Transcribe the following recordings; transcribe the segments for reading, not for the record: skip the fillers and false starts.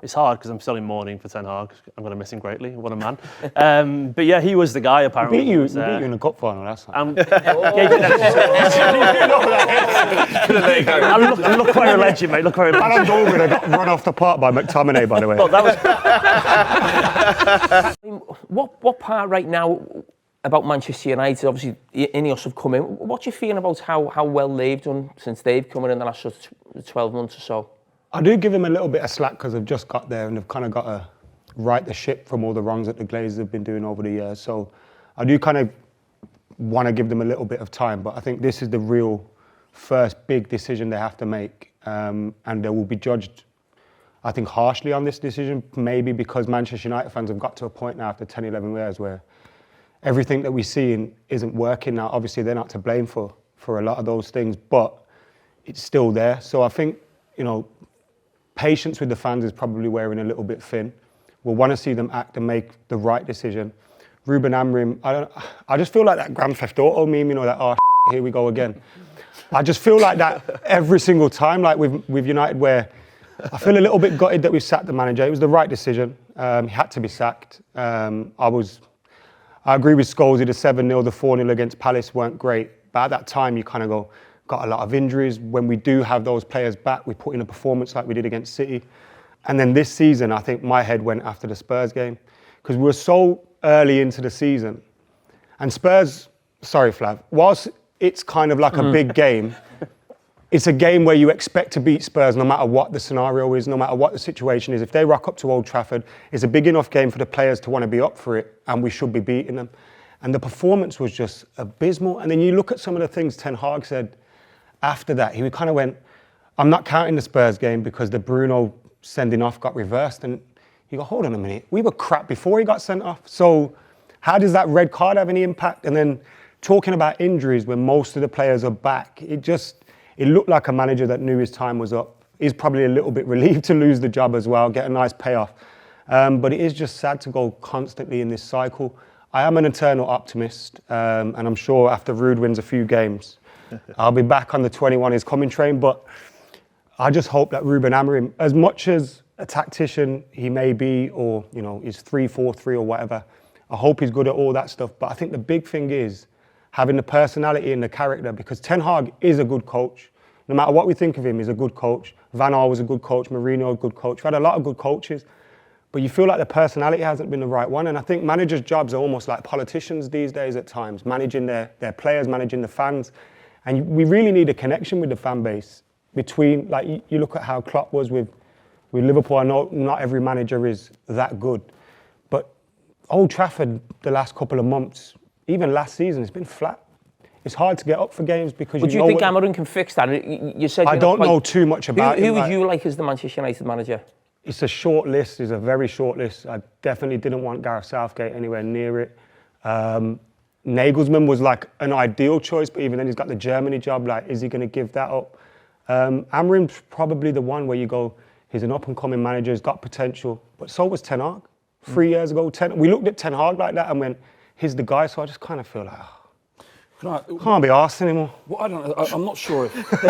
It's hard because I'm still in mourning for Ten Hag. I'm going to miss him greatly. What a man. But yeah, he was the guy apparently. He beat you in the cup final last time. And look where he led you, mate. Look where he led you. Alan Goldman got run off the park by McTominay, by the way. Well, that was... What part right now about Manchester United? Obviously, INEOS have come in. What do you feel about how well they've done since they've come in the last 12 months or so? I do give him a little bit of slack because they've just got there and they've kind of got to right the ship from all the wrongs that the Glazers have been doing over the years. So I do kind of want to give them a little bit of time, but I think this is the real first big decision they have to make, and they will be judged, I think, harshly on this decision, maybe because Manchester United fans have got to a point now after 10, 11 years where everything that we see isn't working now. Obviously, they're not to blame for a lot of those things, but it's still there. So I think, patience with the fans is probably wearing a little bit thin. We'll want to see them act and make the right decision. Ruben Amorim, I just feel like that Grand Theft Auto meme, that here we go again. I just feel like that every single time, like with United, where I feel a little bit gutted that we sacked the manager. It was the right decision. He had to be sacked. I agree with Scholes, the 7-0, the 4-0 against Palace weren't great. But at that time, you kind of got a lot of injuries. When we do have those players back, we put in a performance like we did against City. And then this season, I think my head went after the Spurs game because we were so early into the season. And Spurs, sorry Flav, whilst it's kind of like a big game, it's a game where you expect to beat Spurs no matter what the scenario is, no matter what the situation is. If they rock up to Old Trafford, it's a big enough game for the players to want to be up for it, and we should be beating them. And the performance was just abysmal. And then you look at some of the things Ten Hag said after that. He kind of went, I'm not counting the Spurs game because the Bruno sending off got reversed. And you go, hold on a minute, we were crap before he got sent off. So how does that red card have any impact? And then talking about injuries when most of the players are back, it looked like a manager that knew his time was up. He's probably a little bit relieved to lose the job as well, get a nice payoff. But it is just sad to go constantly in this cycle. I am an eternal optimist, and I'm sure after Ruud wins a few games, I'll be back on the 21 is coming train. But I just hope that Ruben Amorim, as much as a tactician he may be, or he's 3-4-3 or whatever, I hope he's good at all that stuff. But I think the big thing is having the personality and the character, because Ten Hag is a good coach. No matter what we think of him, he's a good coach. Van Gaal was a good coach. Mourinho, a good coach. We've had a lot of good coaches. But you feel like the personality hasn't been the right one. And I think managers' jobs are almost like politicians these days at times, managing their players, managing the fans. And we really need a connection with the fan base between, like, you look at how Klopp was with Liverpool. I know not every manager is that good. But Old Trafford, the last couple of months, even last season, it's been flat. It's hard to get up for games because do you think Amorim can fix that? You said I don't know too much about Who would you like as the Manchester United manager? It's a short list. It's a very short list. I definitely didn't want Gareth Southgate anywhere near it. Nagelsmann was like an ideal choice, but even then he's got the Germany job. Like, is he going to give that up? Amorim's probably the one where you go, he's an up-and-coming manager, he's got potential. But so was Ten Hag. 3 years ago, we looked at Ten Hag like that and went, he's the guy. So I just kind of feel like, can't be arsed anymore. Well, I'm not sure if...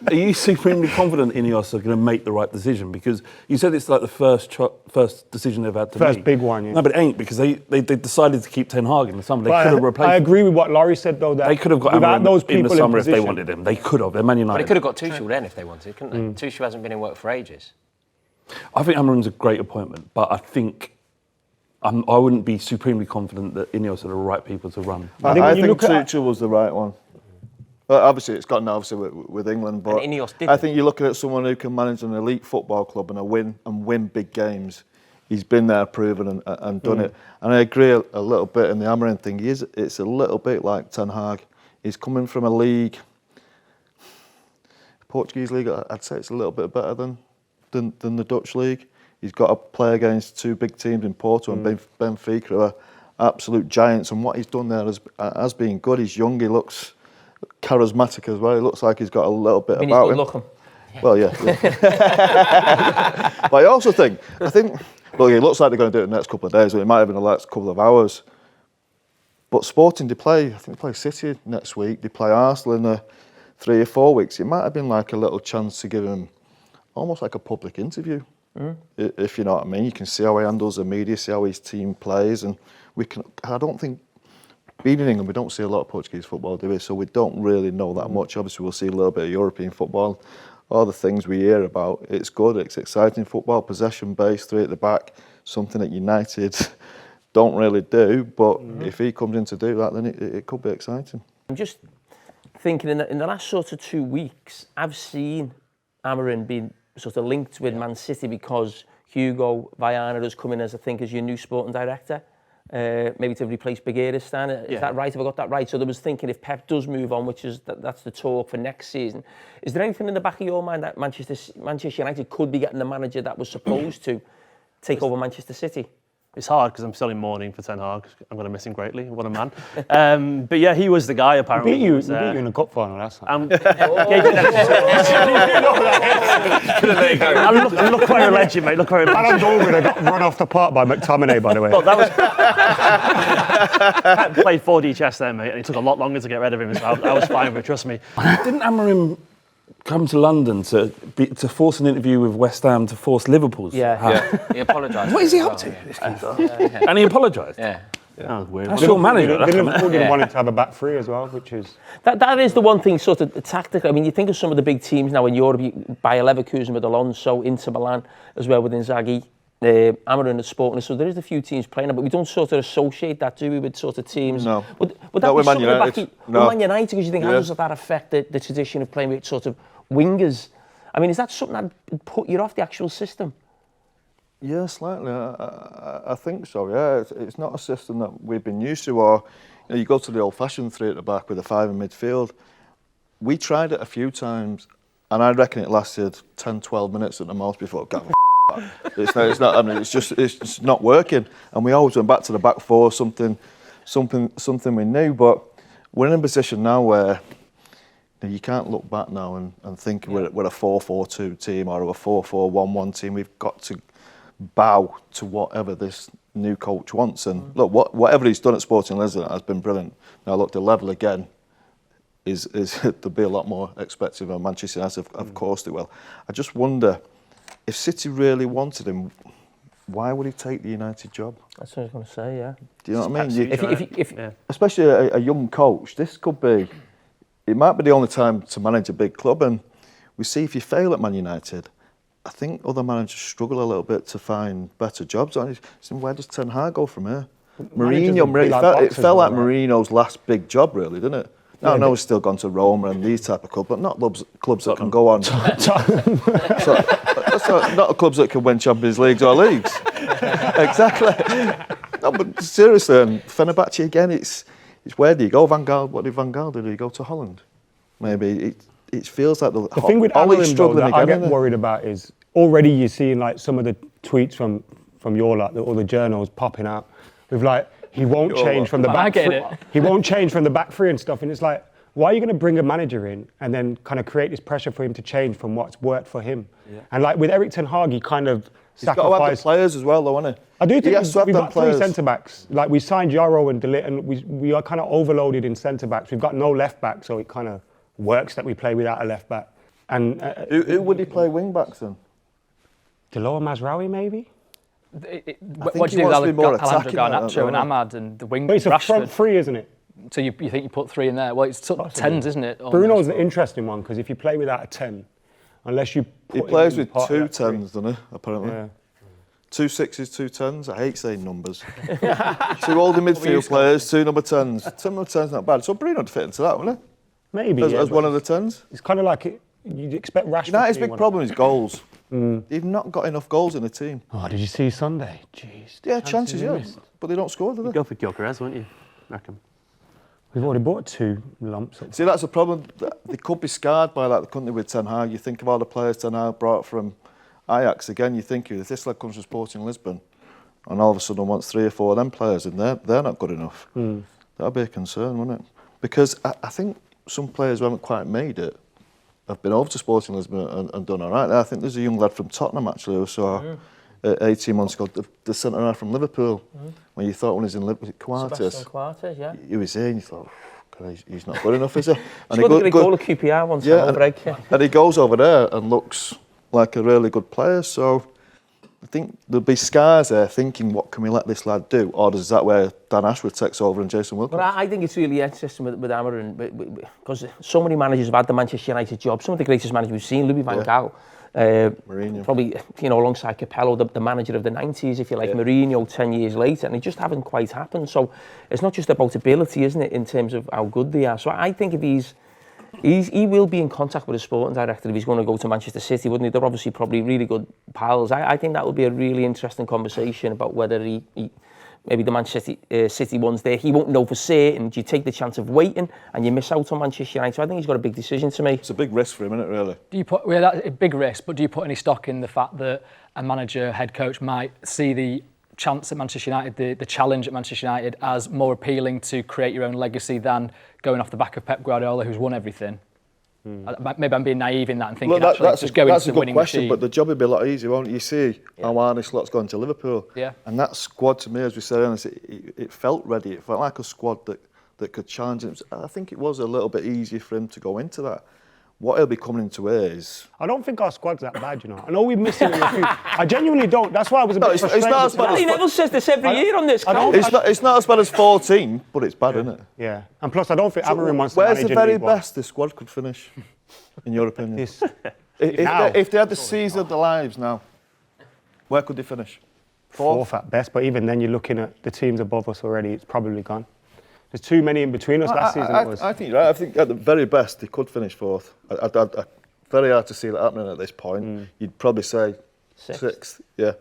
Are you supremely confident INEOS are going to make the right decision? Because you said it's like the first decision they've had to make. First big one, yeah. No, but it ain't, because they decided to keep Ten Hag in the summer. They could have replaced him. I agree with what Laurie said, though, that they could have got Amorim in the summer if they wanted him. They could have. They're Man United. But they could have got Tuchel then if they wanted, couldn't they? Tuchel hasn't been in work for ages. I think Amorim's a great appointment, but I think... I wouldn't be supremely confident that INEOS are the right people to run. I think Tuchel was the right one. Well, obviously, it's gotten obviously with England, but I think you're looking at someone who can manage an elite football club and win big games. He's been there, proven and done it. And I agree a little bit in the Amorim thing. It's a little bit like Ten Hag. He's coming from a league, Portuguese league. I'd say it's a little bit better than the Dutch league. He's got to play against two big teams in Porto and Benfica, who are absolute giants. And what he's done there has been good. He's young. He looks charismatic as well. He looks like he's got a little bit about him. Looking. Well, yeah. But I also think, look, it looks like they're going to do it in the next couple of days, or it might have been the last couple of hours. But Sporting, I think they play City next week. They play Arsenal in 3 or 4 weeks. It might have been like a little chance to give him almost like a public interview. if you know what I mean. You can see how he handles the media, see how his team plays, and I don't think, being in England, we don't see a lot of Portuguese football, do we? So we don't really know that much. Obviously, we'll see a little bit of European football. All the things we hear about, it's good, it's exciting football, possession-based, 3 at the back, something that United don't really do. But if he comes in to do that, then it could be exciting. I'm just thinking in the last sort of 2 weeks, I've seen Amorim being sort of linked with Man City because Hugo Viana has come in as, I think, as your new sporting director. Maybe to replace Begiristain. Is that right? Have I got that right? So there was thinking if Pep does move on, which is that's the talk for next season. Is there anything in the back of your mind that Manchester United could be getting the manager that was supposed to take over Manchester City? It's hard because I'm still in mourning for Ten Hag. I'm going to miss him greatly. What a man. But yeah, he was the guy apparently. He beat you in a cup final last time. And look where he led you, mate. Look where he led you. Alan Dorgan got run off the park by McTominay, by the way. Well, that was played 4D chess there, mate, and it took a lot longer to get rid of him. So I was fine with it, trust me. Didn't Amorim come to London to force an interview with West Ham to force Liverpool's? Yeah. He apologised. What is he up to? And he apologised. Yeah. That was weird. That's your manager. Liverpool didn't want him to have a back 3 as well, which is... That is the one thing, sort of tactical. I mean, you think of some of the big teams now in Europe, Bayer Leverkusen with Alonso, Inter Milan as well with Inzaghi, Amorim at Sporting. So there is a few teams playing, but we don't sort of associate that, do we, with sort of teams? No. Would that be something back with Man United? Because you think, how Yeah. does that affect the tradition of playing with sort of wingers? I mean, is that something that would put you off the actual system? Yeah, slightly. I think so. Yeah, it's not a system that we've been used to. Or you go to the old-fashioned 3 at the back with a 5 in midfield. We tried it a few times, and I reckon it lasted 10, 12 minutes at the most before it it's not. I mean, it's just not working. And we always went back to the back 4, something we knew. But we're in a position now where you can't look back now and think we're a 4-4-2 team or a 4-4-1-1 team. We've got to bow to whatever this new coach wants. And look, whatever he's done at Sporting Lisbon has been brilliant. Now look, the level again is there'll be a lot more expected of Manchester United. Of course they will. I just wonder if City really wanted him, why would he take the United job? That's what I was going to say. Yeah. Do you know what I mean? If Especially a young coach, this could be. It might be the only time to manage a big club, and we see if you fail at Man United, I think other managers struggle a little bit to find better jobs. So where does Ten Hag go from here? Mourinho, it felt like Mourinho's last big job, really, didn't it? I know he's still gone to Roma and these type of clubs, but not clubs that can go on. That's not clubs that can win Champions Leagues or leagues. Exactly. No, but seriously, and Fenerbahce again, it's where do you go? Van Gaal, what did Van Gaal do? Did he go to Holland? Maybe it feels like the thing with Amorim, though, that I get worried about is already you're seeing like some of the tweets from your lot, all the journals popping out with like he won't change from the back three. He won't change from the back 3 and stuff. And it's like, why are you going to bring a manager in and then kind of create this pressure for him to change from what's worked for him? Yeah. And like with Erik Ten Hag, he kind of He's got to have the players as well, though, hasn't he? I do think we've got 3 centre-backs. Like, we signed Yaro and De Ligt, and we are kind of overloaded in centre-backs. We've got no left-back, so it kind of works that we play without a left-back. And who would he play wing-backs then? Deloa Mazraoui, maybe? What do you think with Alejandro Garnacho and Ahmad and the wing? But it's a front 3, isn't it? So you think you put 3 in there? Well, it's 10s, isn't it? Bruno's an interesting one, because if you play without a 10, unless you put he plays with 2 10s, doesn't he, apparently? Yeah. 2 6s, 2 10s. I hate saying numbers. 2 holding midfield players, 2 number 10s. 2 number 10s not bad. So Bruno would fit into that, wouldn't he? Maybe, as one of the 10s. It's kind of like you'd expect Rashford. United's big problem is goals. They've not got enough goals in the team. Oh, did you see Sunday? Jeez. Yeah, chances, yeah. But they don't score, do they? You'd go for Gyökeres, wouldn't you? I reckon. We've already bought 2 lumps. See, that's a problem. They could be scarred by that, couldn't they, with Ten Hag? You think of all the players Ten Hag brought from Ajax. Again, you think if this lad comes from Sporting Lisbon and all of a sudden wants 3 or 4 of them players and they're not good enough, that'd be a concern, wouldn't it? Because I think some players who haven't quite made it have been over to Sporting Lisbon and done all right. I think there's a young lad from Tottenham, actually, who saw 18 months ago, the centre-half from Liverpool, when you thought when he was in Liverpool, Coates, yeah. He was here and you thought, he's not good enough, is he? And he got a goal of QPR once. And he goes over there and looks like a really good player. So think there'll be scars there thinking, what can we let this lad do? Or is that where Dan Ashworth takes over and Jason Wilkins? But I think it's really interesting with Amorim, because so many managers have had the Manchester United job. Some of the greatest managers we've seen, Louis van Gaal, Mourinho. Probably, alongside Capello, the manager of the 90s, if you like, Mourinho 10 years later, and it just haven't quite happened. So it's not just about ability, isn't it, in terms of how good they are. So I think if he will be in contact with a sporting director if he's going to go to Manchester City, wouldn't he? They're obviously probably really good pals. I think that would be a really interesting conversation about whether he maybe the Manchester City one's there. He won't know for certain. Do you take the chance of waiting and you miss out on Manchester United? So I think he's got a big decision to make. It's a big risk for him, isn't it, really? Do you put that's a big risk, but do you put any stock in the fact that a manager, head coach might see the chance at Manchester United, the challenge at Manchester United, as more appealing to create your own legacy than going off the back of Pep Guardiola, who's won everything? Maybe I'm being naive in that and thinking that's just going that's into a the good winning question, machine. but the job would be a lot easier, won't it? You see how hard this lot's gone to Liverpool. Yeah. And that squad, to me, as we said earlier, it felt ready. It felt like a squad that could challenge him. I think it was a little bit easier for him to go into that. What he'll be coming into is... I don't think our squad's that bad, you know. I know we're missing in a few. I genuinely don't. That's why I was a bit frustrated. It's not as bad as... He never says this every year on this. It's not as bad as 14, but it's bad, isn't it? Yeah. And plus, I don't think Amorim wants to manage Where's the very best this squad could finish, in your opinion? If they had the season of their lives now, where could they finish? Fourth at best, but even then you're looking at the teams above us already, it's probably gone. There's too many in between us last season. I think you're right. I think at the very best they could finish fourth. Very hard to see that happening at this point. You'd probably say sixth. Yeah.